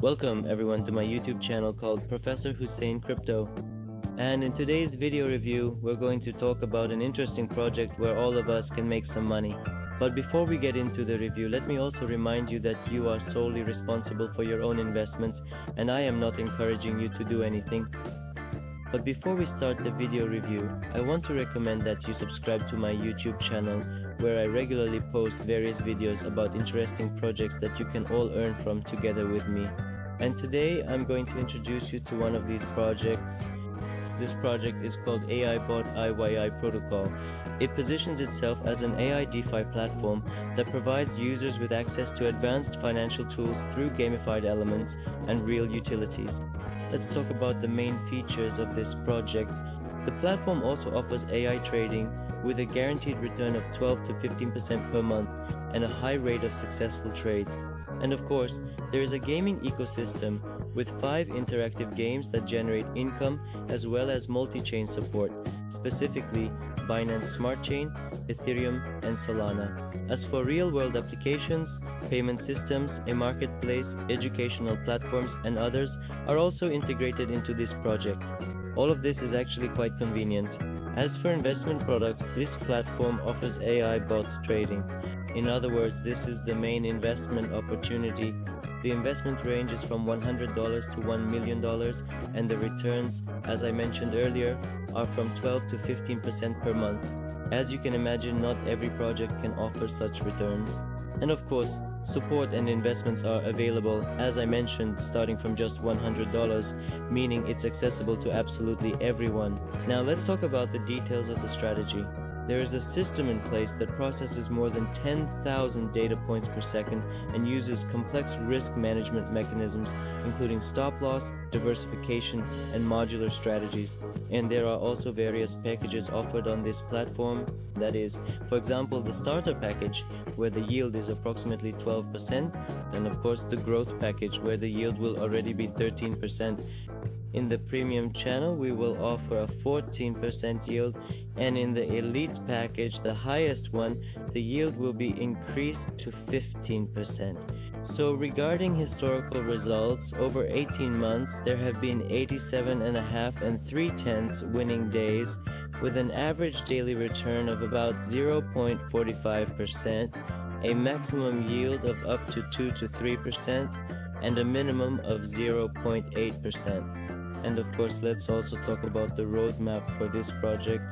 Welcome everyone to my YouTube channel called Professor Hussein Crypto. And in today's video review, we're going to talk about an interesting project where all of us can make some money. But before we get into the review, let me also remind you that you are solely responsible for your own investments, and I am not encouraging you to do anything. But before we start the video review, I want to recommend that you subscribe to my YouTube channel, where I regularly post various videos about interesting projects that you can all earn from together with me. And today I'm going to introduce you to one of these projects. This project is called AIBOT IYI Protocol. It positions itself as an AI DeFi platform that provides users with access to advanced financial tools through gamified elements and real utilities. Let's talk about the main features of this project. The platform also offers AI trading with a guaranteed return of 12 to 15% per month and a high rate of successful trades. And of course, there is a gaming ecosystem with 5 interactive games that generate income as well as multi-chain support, specifically Binance Smart Chain, Ethereum, and Solana. As for real-world applications, payment systems, a marketplace, educational platforms, and others are also integrated into this project. All of this is actually quite convenient. As for investment products, this platform offers AI bot trading. In other words, this is the main investment opportunity. The investment range is from $100 to $1 million, and the returns, as I mentioned earlier, are from 12 to 15% per month. As you can imagine, not every project can offer such returns. And of course, support and investments are available, as I mentioned, starting from just $100, meaning it's accessible to absolutely everyone. Now let's talk about the details of the strategy. There is a system in place that processes more than 10,000 data points per second and uses complex risk management mechanisms, including stop loss, diversification, and modular strategies. And there are also various packages offered on this platform. That is, for example, the starter package, where the yield is approximately 12%, then of course the growth package, where the yield will already be 13%. In the premium channel, we will offer a 14% yield, and in the elite package, the highest one, the yield will be increased to 15%. So regarding historical results, over 18 months, there have been 87.5 and 3/10 winning days, with an average daily return of about 0.45%, a maximum yield of up to 2 to 3%, and a minimum of 0.8%. And of course, let's also talk about the roadmap for this project.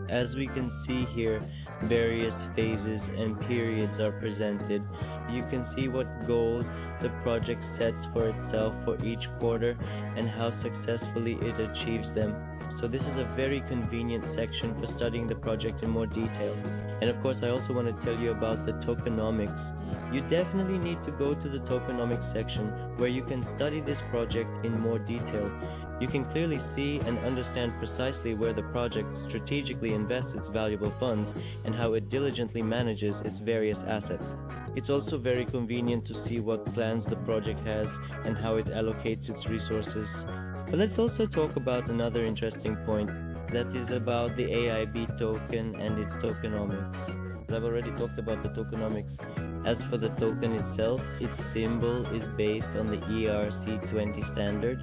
As we can see here, various phases and periods are presented. You can see what goals the project sets for itself for each quarter and how successfully it achieves them. So this is a very convenient section for studying the project in more detail. And of course, I also want to tell you about the tokenomics. You definitely need to go to the tokenomics section, where you can study this project in more detail. You can clearly see and understand precisely where the project strategically invests its valuable funds and how it diligently manages its various assets. It's also very convenient to see what plans the project has and how it allocates its resources. But let's also talk about another interesting point, that is about the AIB token and its tokenomics. I've already talked about the tokenomics. As for the token itself, its symbol is based on the ERC20 standard.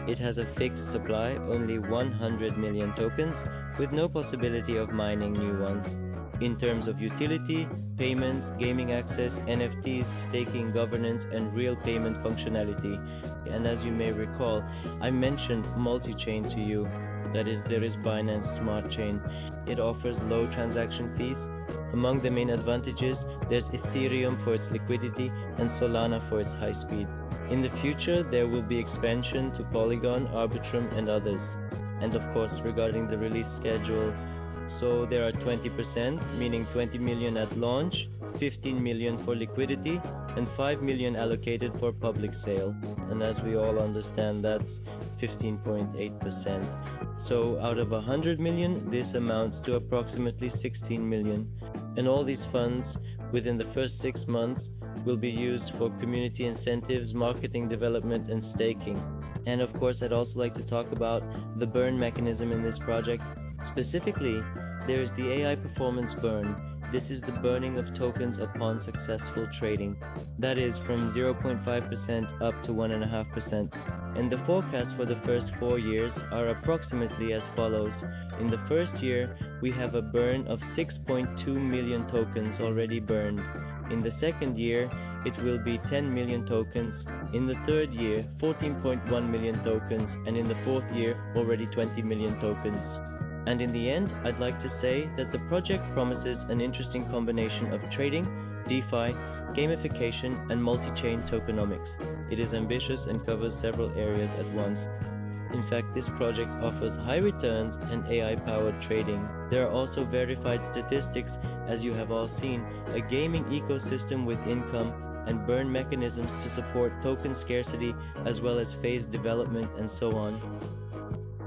It has a fixed supply, only 100 million tokens, with no possibility of mining new ones. In terms of utility, payments, gaming access, NFTs, staking, governance, and real payment functionality. And as you may recall, I mentioned multi-chain to you. That is, there is Binance Smart Chain. It offers low transaction fees. Among the main advantages, there's Ethereum for its liquidity and Solana for its high speed. In the future, there will be expansion to Polygon, Arbitrum, and others. And of course, regarding the release schedule, so there are 20%, meaning 20 million at launch, 15 million for liquidity, and 5 million allocated for public sale. And as we all understand, that's 15.8%. So out of 100 million, this amounts to approximately 16 million. And all these funds within the first 6 months will be used for community incentives, marketing development, and staking. And of course, I'd also like to talk about the burn mechanism in this project. Specifically, there is the AI performance burn. this is the burning of tokens upon successful trading. That is from 0.5% up to 1.5%. And the forecast for the first 4 years are approximately as follows. In the first year, we have a burn of 6.2 million tokens already burned. In the second year, it will be 10 million tokens. In the third year, 14.1 million tokens. And in the fourth year, already 20 million tokens. And in the end, I'd like to say that the project promises an interesting combination of trading, DeFi, gamification, and multi-chain tokenomics. It is ambitious and covers several areas at once. In fact, this project offers high returns and AI-powered trading. There are also verified statistics, as you have all seen, a gaming ecosystem with income, and burn mechanisms to support token scarcity as well as phased development and so on.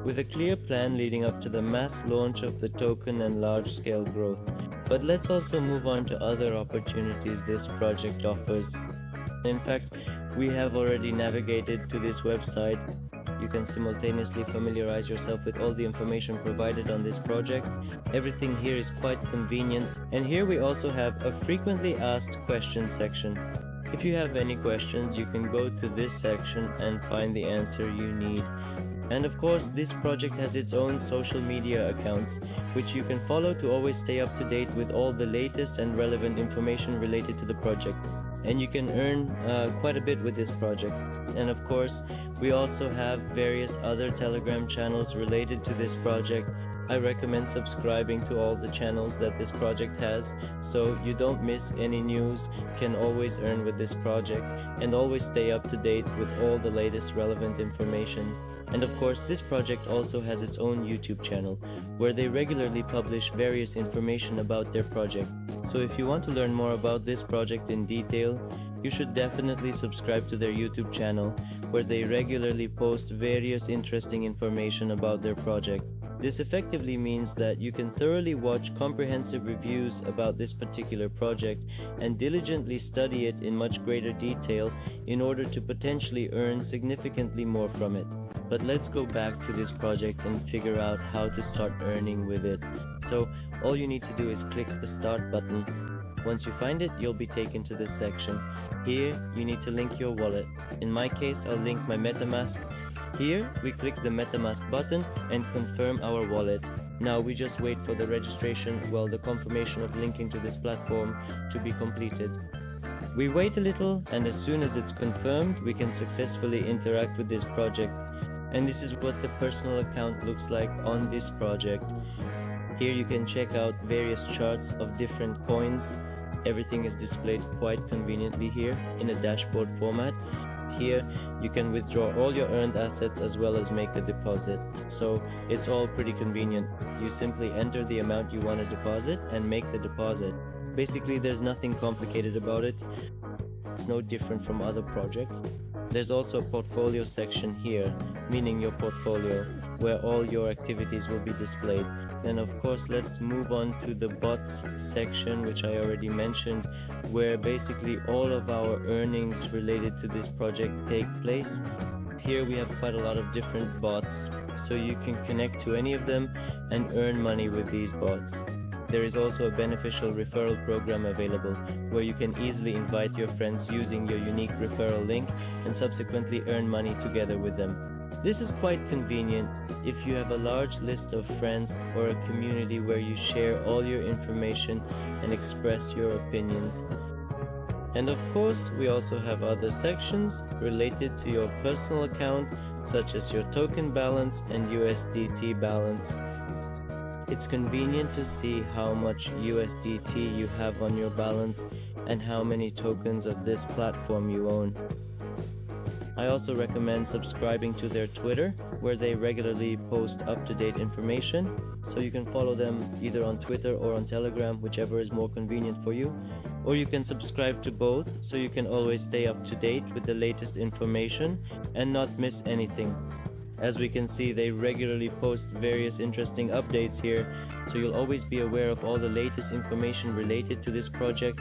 With a clear plan leading up to the mass launch of the token and large-scale growth. But let's also move on to other opportunities this project offers. In fact, we have already navigated to this website. You can simultaneously familiarize yourself with all the information provided on this project. Everything here is quite convenient. And here we also have a frequently asked questions section. If you have any questions, you can go to this section and find the answer you need. And of course, this project has its own social media accounts, which you can follow to always stay up to date with all the latest and relevant information related to the project. And you can earn quite a bit with this project. And of course, we also have various other Telegram channels related to this project. I recommend subscribing to all the channels that this project has, so you don't miss any news, can always earn with this project, and always stay up to date with all the latest relevant information. And of course, this project also has its own YouTube channel, where they regularly publish various information about their project. So if you want to learn more about this project in detail, you should definitely subscribe to their YouTube channel, where they regularly post various interesting information about their project. This effectively means that you can thoroughly watch comprehensive reviews about this particular project and diligently study it in much greater detail in order to potentially earn significantly more from it. But let's go back to this project and figure out how to start earning with it. So all you need to do is click the start button. Once you find it, you'll be taken to this section. Here, you need to link your wallet. In my case, I'll link my MetaMask. Here, we click the MetaMask button and confirm our wallet. Now we just wait for the registration, the confirmation of linking to this platform to be completed. We wait a little, and as soon as it's confirmed, we can successfully interact with this project. And this is what the personal account looks like on this project. Here you can check out various charts of different coins. Everything is displayed quite conveniently here in a dashboard format. Here you can withdraw all your earned assets as well as make a deposit. So it's all pretty convenient. You simply enter the amount you want to deposit and make the deposit. Basically, there's nothing complicated about it. It's no different from other projects. There's also a portfolio section here, meaning your portfolio, where all your activities will be displayed. And of course, let's move on to the bots section, which I already mentioned, where basically all of our earnings related to this project take place. Here we have quite a lot of different bots, so you can connect to any of them and earn money with these bots. There is also a beneficial referral program available, where you can easily invite your friends using your unique referral link and subsequently earn money together with them. This is quite convenient if you have a large list of friends or a community where you share all your information and express your opinions. And of course, we also have other sections related to your personal account, such as your token balance and USDT balance. It's convenient to see how much USDT you have on your balance and how many tokens of this platform you own. I also recommend subscribing to their Twitter, where they regularly post up-to-date information, so you can follow them either on Twitter or on Telegram, whichever is more convenient for you. Or you can subscribe to both, so you can always stay up to date with the latest information and not miss anything. As we can see, they regularly post various interesting updates here, so you'll always be aware of all the latest information related to this project